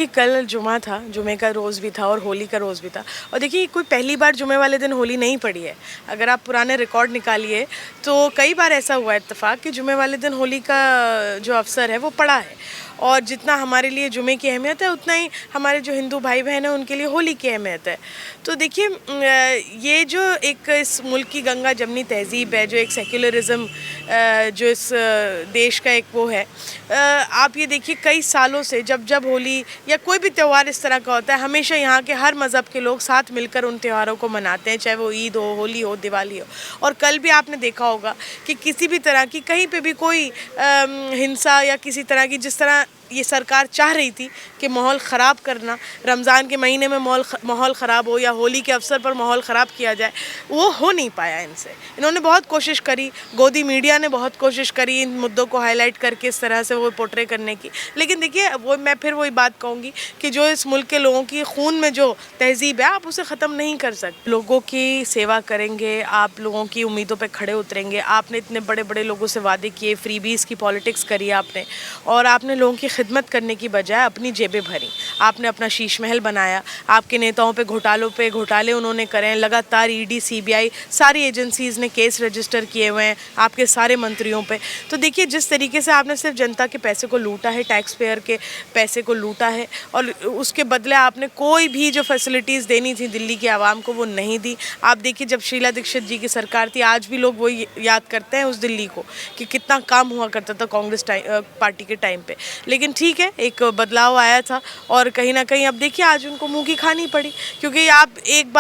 कि कल जुमा था, जुमे का रोज़ भी था और होली का रोज़ भी था। और देखिए कोई पहली बार जुमे वाले दिन होली नहीं पड़ी है। अगर आप पुराने रिकॉर्ड निकालिए तो कई बार ऐसा हुआ है इत्तेफाक कि जुमे वाले दिन होली का जो अवसर है वो पड़ा है। और जितना हमारे लिए जुमे की अहमियत है उतना ही हमारे जो हिंदू भाई बहन हैं उनके लिए होली की अहमियत है। तो देखिए ये जो एक इस मुल्क की गंगा जमनी तहज़ीब है, जो एक सेक्युलरिज़्म जो इस देश का एक वो है, आप ये देखिए कई सालों से जब जब होली या कोई भी त्यौहार इस तरह का होता है, हमेशा यहाँ के हर मज़हब के लोग साथ मिलकर उन त्योहारों को मनाते हैं, चाहे वो ईद हो, होली हो, दिवाली हो। और कल भी आपने देखा होगा कि किसी भी तरह की कहीं पे भी कोई हिंसा या किसी तरह की, जिस तरह ये सरकार चाह रही थी कि माहौल ख़राब करना, रमज़ान के महीने में माहौल ख़राब हो या होली के अवसर पर माहौल ख़राब किया जाए, वो हो नहीं पाया इनसे। इन्होंने बहुत कोशिश करी, गोदी मीडिया ने बहुत कोशिश करी इन मुद्दों को हाईलाइट करके इस तरह से वो पोर्ट्रे करने की। लेकिन देखिए वो मैं फिर वही बात कहूँगी कि जो इस मुल्क के लोगों की खून में जो तहज़ीब है आप उसे ख़त्म नहीं कर सकते। लोगों की सेवा करेंगे, आप लोगों की उम्मीदों पर खड़े उतरेंगे। आपने इतने बड़े बड़े लोगों से वादे किए, फ्रीबीज़ की पॉलिटिक्स करी आपने, और आपने लोगों की खिदमत करने की बजाय अपनी जेबें भरी। आपने अपना शीश महल बनाया, आपके नेताओं पे घोटाले उन्होंने करे, लगातार ईडी सीबीआई सारी एजेंसीज़ ने केस रजिस्टर किए हुए हैं आपके सारे मंत्रियों पे। तो देखिए जिस तरीके से आपने सिर्फ जनता के पैसे को लूटा है, टैक्स पेयर के पैसे को लूटा है, और उसके बदले आपने कोई भी जो फैसिलिटीज़ देनी थी दिल्ली की आवाम को वो नहीं दी। आप देखिए जब शीला दीक्षित जी की सरकार थी, आज भी लोग वही याद करते हैं उस दिल्ली को कि कितना काम हुआ करता था कांग्रेस पार्टी के टाइम पे। लेकिन ठीक है, एक बदलाव आया था और कहीं ना कहीं अब देखिए आज उनको मुंह की खानी पड़ी, क्योंकि आप एक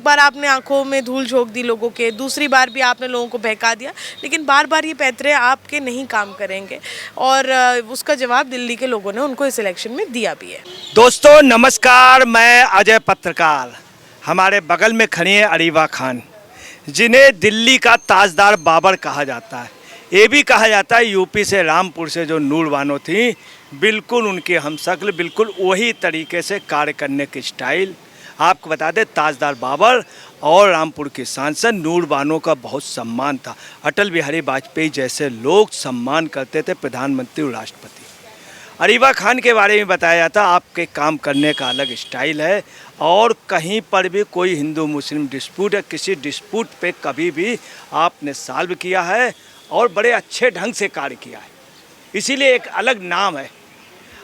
बार आपने आंखों में धूल झोंक दी लोगों के, दूसरी बार भी आपने लोगों को बहका दिया, लेकिन बार बार ये पैंतरे आपके नहीं काम करेंगे। और उसका जवाब दिल्ली के लोगों ने उनको इस इलेक्शन में दिया भी है। दोस्तों नमस्कार, मैं अजय पत्रकार। हमारे बगल में खड़ी है अरीवा खान, जिन्हें दिल्ली का ताजदार बाबर कहा जाता है। ये भी कहा जाता है यूपी से, रामपुर से जो नूर बानो थी, बिल्कुल उनके हमशक्ल, बिल्कुल वही तरीके से कार्य करने की स्टाइल। आपको बता दें ताजदार बाबर और रामपुर के सांसद नूर बानो का बहुत सम्मान था। अटल बिहारी वाजपेयी जैसे लोग सम्मान करते थे प्रधानमंत्री और राष्ट्रपति। अरीवा खान के बारे में बताया जाता आपके काम करने का अलग स्टाइल है, और कहीं पर भी कोई हिंदू मुस्लिम डिस्प्यूट है, किसी डिस्प्यूट पे कभी भी आपने सॉल्व किया है और बड़े अच्छे ढंग से कार्य किया है, इसीलिए एक अलग नाम है।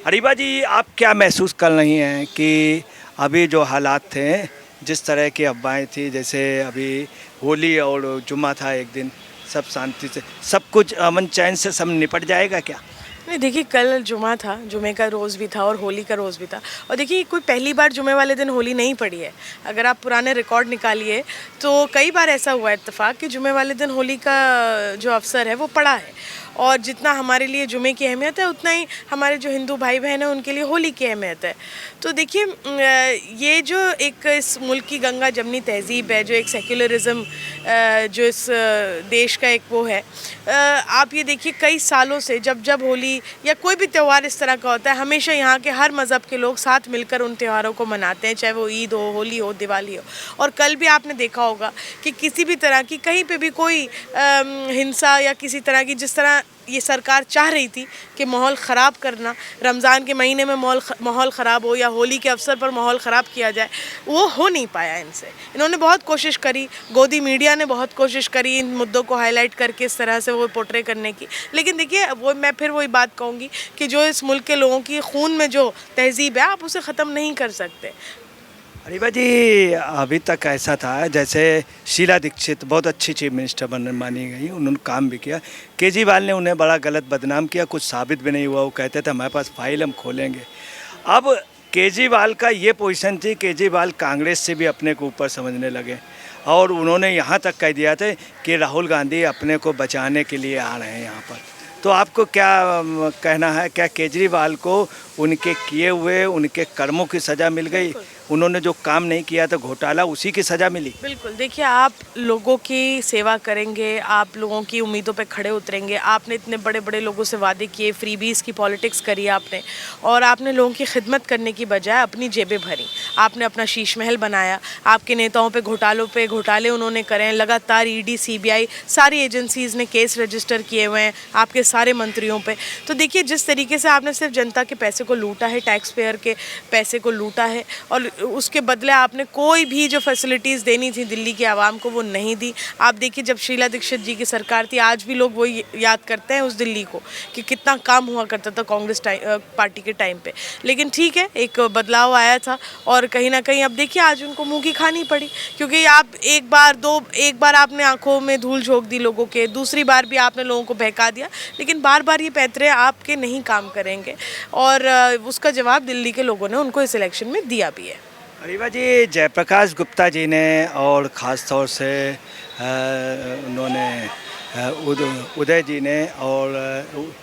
अरीवा जी, आप क्या महसूस कर रही हैं कि अभी जो हालात थे, जिस तरह की अफवाहें थी, जैसे अभी होली और जुम्मा था एक दिन, सब शांति से, सब कुछ अमन चैन से सब निपट जाएगा क्या? नहीं, देखिए कल जुमा था, जुमे का रोज़ भी था और होली का रोज़ भी था। और देखिए कोई पहली बार जुमे वाले दिन होली नहीं पड़ी है। अगर आप पुराने रिकॉर्ड निकालिए तो कई बार ऐसा हुआ है इत्तेफाक कि जुमे वाले दिन होली का जो अवसर है वो पड़ा है। और जितना हमारे लिए जुमे की अहमियत है उतना ही हमारे जो हिंदू भाई बहन हैं उनके लिए होली की अहमियत है। तो देखिए ये जो एक इस मुल्क की गंगा जमनी तहज़ीब है, जो एक सेक्युलरिज़्म जो इस देश का एक वो है, आप ये देखिए कई सालों से जब जब होली या कोई भी त्यौहार इस तरह का होता है, हमेशा यहाँ के हर मज़हब के लोग साथ मिलकर उन त्योहारों को मनाते हैं, चाहे वो ईद हो, होली हो, दिवाली हो। और कल भी आपने देखा होगा कि किसी भी तरह की कहीं पे भी कोई हिंसा या किसी तरह की, जिस तरह ये सरकार चाह रही थी कि माहौल ख़राब करना, रमज़ान के महीने में माहौल ख़राब हो या होली के अवसर पर माहौल ख़राब किया जाए, वो हो नहीं पाया इनसे। इन्होंने बहुत कोशिश करी, गोदी मीडिया ने बहुत कोशिश करी इन मुद्दों को हाईलाइट करके इस तरह से वो पोर्ट्रे करने की। लेकिन देखिए वो मैं फिर वही बात कहूँगी कि जो इस मुल्क के लोगों की खून में जो तहज़ीब है आप उसे ख़त्म नहीं कर सकते। अरीवा जी, अभी तक ऐसा था जैसे शीला दीक्षित बहुत अच्छी चीफ मिनिस्टर मानी गई, उन्होंने काम भी किया। केजरीवाल ने उन्हें बड़ा गलत बदनाम किया, कुछ साबित भी नहीं हुआ। वो कहते थे हमारे पास फाइल, हम खोलेंगे। अब केजरीवाल का ये पोजीशन थी, केजरीवाल कांग्रेस से भी अपने को ऊपर समझने लगे, और उन्होंने यहाँ तक कह दिया था कि राहुल गांधी अपने को बचाने के लिए आ रहे हैं यहाँ पर। तो आपको क्या कहना है, क्या केजरीवाल को उनके किए हुए उनके कर्मों की सज़ा मिल गई? उन्होंने जो काम नहीं किया था घोटाला, उसी की सज़ा मिली? बिल्कुल, देखिए आप लोगों की सेवा करेंगे, आप लोगों की उम्मीदों पे खड़े उतरेंगे। आपने इतने बड़े बड़े लोगों से वादे किए, फ्रीबीज़ की पॉलिटिक्स करी आपने, और आपने लोगों की खिदमत करने की बजाय अपनी जेबें भरी। आपने अपना शीश महल बनाया, आपके नेताओं पे घोटाले उन्होंने करे, लगातार ईडी सीबीआई सारी एजेंसीज़ ने केस रजिस्टर किए हुए हैं आपके सारे मंत्रियों पे। तो देखिए जिस तरीके से आपने सिर्फ जनता के पैसे को लूटा है, टैक्स पेयर के पैसे को लूटा है, और उसके बदले आपने कोई भी जो फैसिलिटीज़ देनी थी दिल्ली की आवाम को वो नहीं दी। आप देखिए जब शीला दीक्षित जी की सरकार थी, आज भी लोग वो याद करते हैं उस दिल्ली को कि कितना काम हुआ करता था कांग्रेस पार्टी के टाइम पे। लेकिन ठीक है, एक बदलाव आया था और कहीं ना कहीं अब देखिए आज उनको मुंह की खानी पड़ी, क्योंकि आप एक बार आपने आंखों में धूल झोंक दी लोगों के, दूसरी बार भी आपने लोगों को बहका दिया, लेकिन बार बार ये पैतरे आपके नहीं काम करेंगे और उसका जवाब दिल्ली के लोगों ने उनको इस इलेक्शन में दिया भी है। अरीवा जी, जयप्रकाश गुप्ता जी ने और ख़ास तौर से उन्होंने उदय जी ने और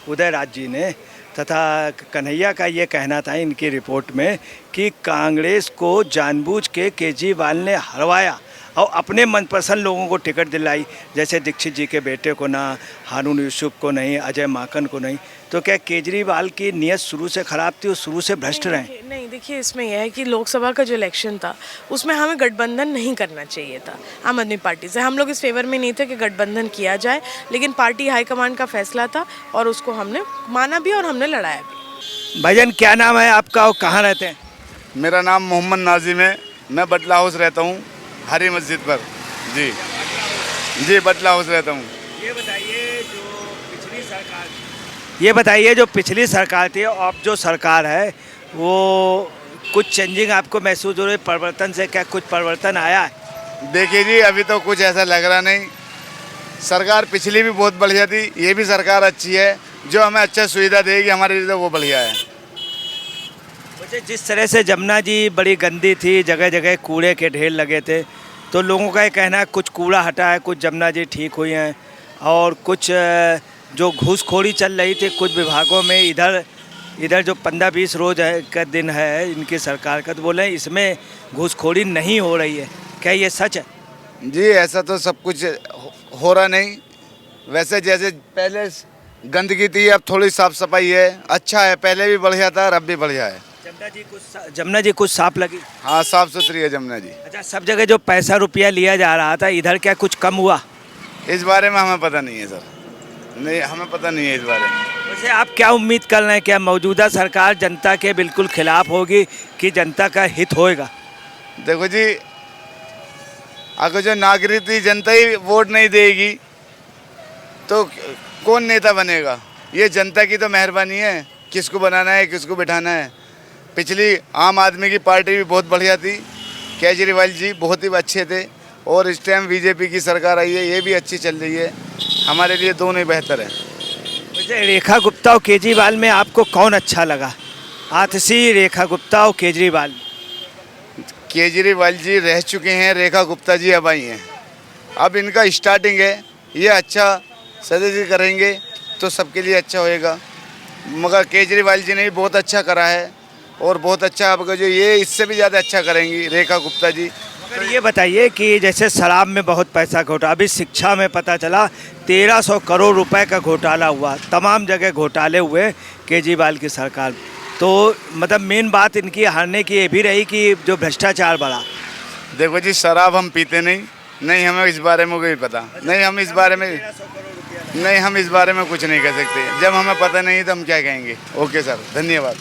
उदय राज जी ने तथा कन्हैया का ये कहना था इनकी रिपोर्ट में कि कांग्रेस को जानबूझ के केजरीवाल ने हरवाया और अपने मनपसंद लोगों को टिकट दिलाई, जैसे दीक्षित जी के बेटे को ना, हारून यूसुफ को नहीं, अजय माकन को नहीं। तो क्या केजरीवाल की नीयत शुरू से ख़राब थी और शुरू से भ्रष्ट रहे? नहीं, देखिए इसमें यह है कि लोकसभा का जो इलेक्शन था उसमें हमें गठबंधन नहीं करना चाहिए था आम आदमी पार्टी से। हम लोग इस फेवर में नहीं थे कि गठबंधन किया जाए, लेकिन पार्टी हाईकमांड का फैसला था और उसको हमने माना भी और हमने लड़ाया भी। भाईजान, क्या नाम है आपका और कहाँ रहते हैं? मेरा नाम मोहम्मद नाजिम है। मैं बटला हाउस रहता हूँ, हरी मस्जिद पर। जी बटला हाउस रहता हूँ। ये बताइए जो पिछली सरकार थी, अब जो सरकार है वो कुछ चेंजिंग आपको महसूस हो रही है? परिवर्तन से क्या कुछ परिवर्तन आया है? देखिए जी, अभी तो कुछ ऐसा लग रहा नहीं। सरकार पिछली भी बहुत बढ़िया थी, ये भी सरकार अच्छी है। जो हमें अच्छा सुविधा देगी हमारे लिए तो वो बढ़िया है। मुझे जिस तरह से जमुना जी बड़ी गंदी थी, जगह जगह कूड़े के ढेर लगे थे, तो लोगों का ये कहना है कुछ कूड़ा हटा है, कुछ जमुना जी ठीक हुई हैं, और कुछ जो घूसखोरी चल रही थी कुछ विभागों में, इधर जो 15-20 रोज का दिन है इनकी सरकार का, तो बोले इसमें घूसखोरी नहीं हो रही है। क्या ये सच है? जी ऐसा तो सब कुछ हो रहा नहीं। वैसे जैसे पहले गंदगी थी, अब थोड़ी साफ सफाई है, अच्छा है। पहले भी बढ़िया था और अब भी बढ़िया है। जमुना जी कुछ साफ लगी? हाँ, साफ सुथरी है जमुना जी। अच्छा, सब जगह जो पैसा रुपया लिया जा रहा था, इधर क्या कुछ कम हुआ? इस बारे में हमें पता नहीं है सर, नहीं हमें पता नहीं है इस बारे में। वैसे आप क्या उम्मीद कर रहे हैं? क्या मौजूदा सरकार जनता के बिल्कुल खिलाफ होगी कि जनता का हित होएगा? देखो जी, अगर जो नागरिक थी जनता ही वोट नहीं देगी तो कौन नेता बनेगा? ये जनता की तो मेहरबानी है, किसको बनाना है किसको बिठाना है। पिछली आम आदमी की पार्टी भी बहुत बढ़िया थी, केजरीवाल जी बहुत ही अच्छे थे, और इस टाइम बीजेपी की सरकार आई है, ये भी अच्छी चल रही है। हमारे लिए दोनों ही बेहतर है। वैसे रेखा गुप्ता और केजरीवाल में आपको कौन अच्छा लगा? आतिशी, रेखा गुप्ता और केजरीवाल? केजरीवाल जी रह चुके हैं, रेखा गुप्ता जी अब आई हैं। अब इनका स्टार्टिंग है, ये अच्छा सजेस्ट करेंगे तो सबके लिए अच्छा होएगा। मगर केजरीवाल जी ने भी बहुत अच्छा करा है और बहुत अच्छा, अब जो ये इससे भी ज़्यादा अच्छा करेंगी रेखा गुप्ता जी। मगर ये बताइए कि जैसे शराब में बहुत पैसा घोटाला, अभी शिक्षा में पता चला 1300 करोड़ रुपए का घोटाला हुआ, तमाम जगह घोटाले हुए केजरीवाल की सरकार। तो मतलब मेन बात इनकी हारने की ये भी रही कि जो भ्रष्टाचार बढ़ा। देखो जी, शराब हम पीते नहीं हमें इस बारे में कोई पता नहीं। हम इस बारे में कुछ नहीं कह सकते। जब हमें पता नहीं तो हम क्या कहेंगे। ओके सर, धन्यवाद।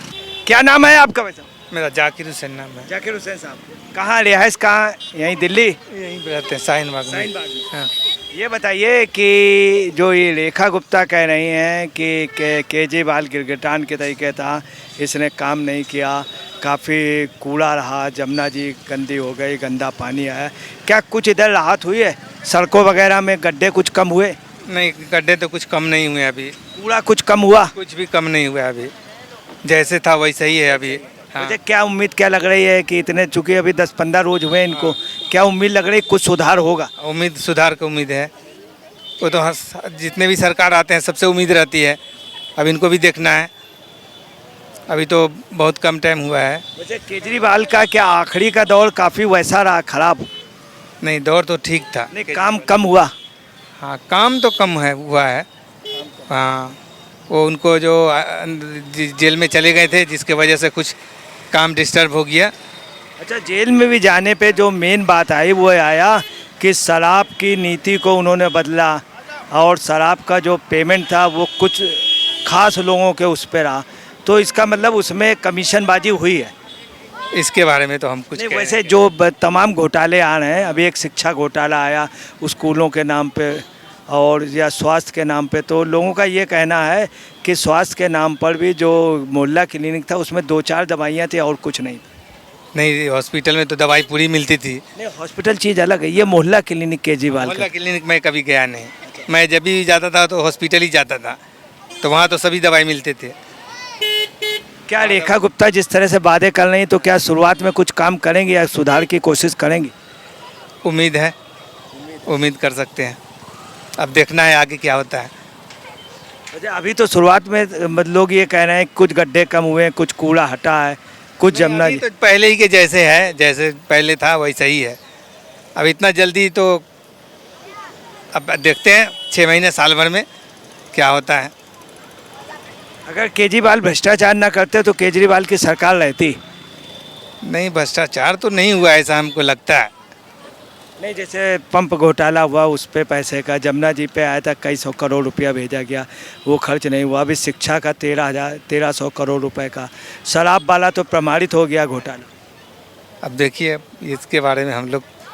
क्या नाम है आपका? वैसा मेरा जाकिर हुसैन नाम है। जाकिर हुसैन साहब, कहाँ रिहाइश कहाँ? यहीं दिल्ली? यहीं पे रहते हैं, शाहीन बाग में। हाँ। ये बताइए कि जो ये रेखा गुप्ता कह रही हैं कि केजरीवाल गिरगिटान के तरीके था, इसने काम नहीं किया, काफ़ी कूड़ा रहा, जमुना जी गंदी हो गई, गंदा पानी आया, क्या कुछ इधर राहत हुई है? सड़कों वगैरह में गड्ढे कुछ कम हुए? नहीं, गड्ढे तो कुछ कम नहीं हुए अभी। कूड़ा कुछ कम हुआ? कुछ भी कम नहीं हुआ अभी, जैसे था वैसा ही है अभी। हाँ। मुझे क्या उम्मीद क्या लग रही है कि इतने, चूँकि अभी 10-15 रोज हुए इनको, क्या उम्मीद लग रही है कुछ सुधार होगा? उम्मीद, सुधार की उम्मीद है। वो तो जितने भी सरकार आते हैं सबसे उम्मीद रहती है, अब इनको भी देखना है। अभी तो बहुत कम टाइम हुआ है। वैसे केजरीवाल का क्या आखिरी का दौर काफ़ी वैसा रहा, खराब? नहीं, दौर तो ठीक था। नहीं, काम कम हुआ? हाँ, काम तो कम हुआ है। हाँ, वो उनको जो जेल में चले गए थे जिसके वजह से कुछ काम डिस्टर्ब हो गया। अच्छा, जेल में भी जाने पे जो मेन बात आई वो आया कि शराब की नीति को उन्होंने बदला और शराब का जो पेमेंट था वो कुछ खास लोगों के उस पर रहा, तो इसका मतलब उसमें कमीशनबाजी हुई है। इसके बारे में तो हम कुछ नहीं, कह वैसे जो तमाम घोटाले आ रहे हैं, अभी एक शिक्षा घोटाला आया स्कूलों के नाम पे और या स्वास्थ्य के नाम पे, तो लोगों का ये कहना है कि स्वास्थ्य के नाम पर भी जो मोहल्ला क्लिनिक था उसमें 2-4 दवाइयाँ थी और कुछ नहीं। नहीं, हॉस्पिटल में तो दवाई पूरी मिलती थी। नहीं, हॉस्पिटल चीज़ अलग है, ये मोहल्ला क्लिनिक केजरीवाल मोहल्ला का। क्लिनिक में कभी गया नहीं। मैं जब भी जाता था तो हॉस्पिटल ही जाता था, तो वहाँ तो सभी दवाई मिलते थे। क्या रेखा गुप्ता जिस तरह से वादे कर रही हैं, तो क्या शुरुआत में कुछ काम करेंगे या सुधार की कोशिश करेंगी? उम्मीद है, उम्मीद कर सकते हैं। अब देखना है आगे क्या होता है। अच्छा, अभी तो शुरुआत में लोग ये कह रहे हैं कुछ गड्ढे कम हुए हैं, कुछ कूड़ा हटा है, कुछ जमुना अभी तो पहले ही के जैसे है, जैसे पहले था वैसा ही है। अब इतना जल्दी तो अब देखते हैं 6 महीने साल भर में क्या होता है। अगर केजरीवाल भ्रष्टाचार ना करते तो केजरीवाल की सरकार रहती। नहीं, भ्रष्टाचार तो नहीं हुआ ऐसा हमको लगता है। नहीं, जैसे पंप घोटाला हुआ उस पे पैसे का, जमुना जी पे आया था कई 100 करोड़ रुपया भेजा गया, वो खर्च नहीं हुआ। अभी शिक्षा का 1300 करोड़ रुपए का, शराब वाला तो प्रमाणित हो गया घोटाला। अब देखिए इसके बारे में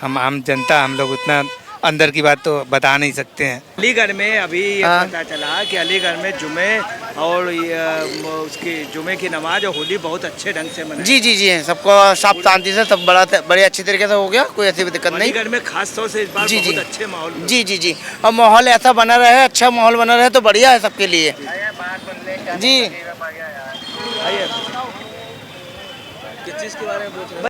हम आम जनता हम लोग उतना अंदर की बात तो बता नहीं सकते हैं। अलीगढ़ में अभी ये पता चला कि अलीगढ़ में जुमे और उसकी जुमे की नमाज और होली बहुत अच्छे ढंग से मनाई। जी जी जी, सबको सब शांति से, सब बड़े अच्छे तरीके से हो गया, कोई ऐसी दिक्कत नहीं। अलीगढ़ में खास तौर से इस बार जी जी बहुत अच्छे माहौल में। जी जी जी, और माहौल ऐसा बना रहे, अच्छा माहौल बना रहे तो बढ़िया है सबके लिए। जी, आइए। किस चीज़ के बारे में पूछ रहे हैं?